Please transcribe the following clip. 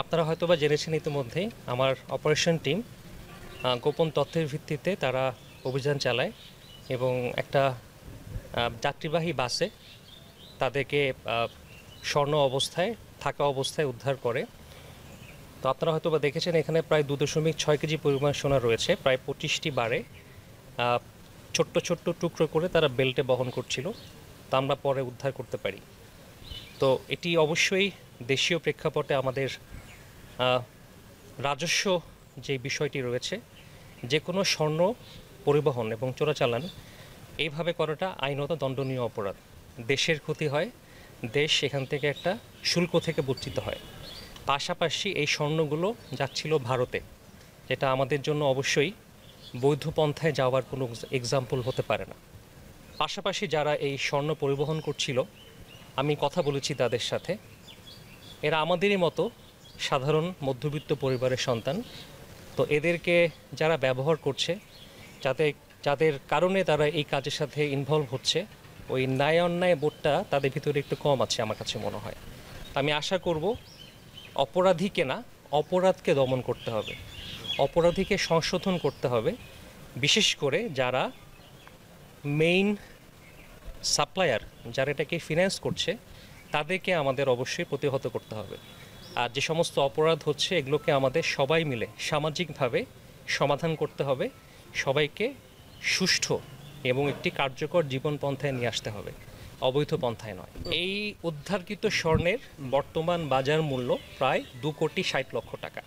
আপনারা হয়তোবা জেনেছেন ইতিমধ্যেই আমার অপারেশন টিম গোপন তথ্যের ভিত্তিতে তারা অভিযান চালায় এবং একটা যাত্রীবাহী বাসে তাদেরকে স্বর্ণ অবস্থায় থাকা অবস্থায় উদ্ধার করে। তো আপনারা হয়তোবা দেখেছেন এখানে প্রায় 2.6 কেজি পরিমাণ সোনা রয়েছে, প্রায় 25টি বারে ছোট্ট ছোট্ট টুকরো করে তারা বেল্টে বহন করছিল। তা আমরা পরে উদ্ধার করতে পারি। তো এটি অবশ্যই দেশীয় প্রেক্ষাপটে আমাদের রাজস্ব যে বিষয়টি রয়েছে, যে কোনো স্বর্ণ পরিবহন এবং চোরাচালান এইভাবে করাটা আইনত দণ্ডনীয় অপরাধ। দেশের ক্ষতি হয়, দেশ এখান থেকে একটা শুল্ক থেকে বঞ্চিত হয়। পাশাপাশি এই স্বর্ণগুলো যাচ্ছিল ভারতে, যেটা আমাদের জন্য অবশ্যই বৈধ পন্থায় যাওয়ার কোনো এক্সাম্পল হতে পারে না। পাশাপাশি যারা এই স্বর্ণ পরিবহন করছিল, আমি কথা বলেছি তাদের সাথে, এরা আমাদেরই মতো সাধারণ মধ্যবিত্ত পরিবারের সন্তান। তো এদেরকে যারা ব্যবহার করছে, যাদের কারণে তারা এই কাজের সাথে ইনভলভ হচ্ছে, ওই ন্যায় অন্যায় বোধটা তাদের ভিতরে একটু কম আছে আমার কাছে মনে হয়। আমি আশা করব অপরাধীকে না, অপরাধকে দমন করতে হবে, অপরাধীকে সংশোধন করতে হবে। বিশেষ করে যারা মেইন সাপ্লায়ার, যারা এটাকে ফিন্যান্স করছে, তাদেরকে আমাদের অবশ্যই প্রতিহত করতে হবে। আর যে সমস্ত অপরাধ হচ্ছে এগুলোকে আমাদের সবাই মিলে সামাজিকভাবে সমাধান করতে হবে, সবাইকে সুষ্ঠু এবং একটি কার্যকর জীবন পন্থায় নিয়ে আসতে হবে, অবৈধ পন্থায় নয়। এই উদ্ধারকৃত স্বর্ণের বর্তমান বাজার মূল্য প্রায় 2,60,00,000 টাকা।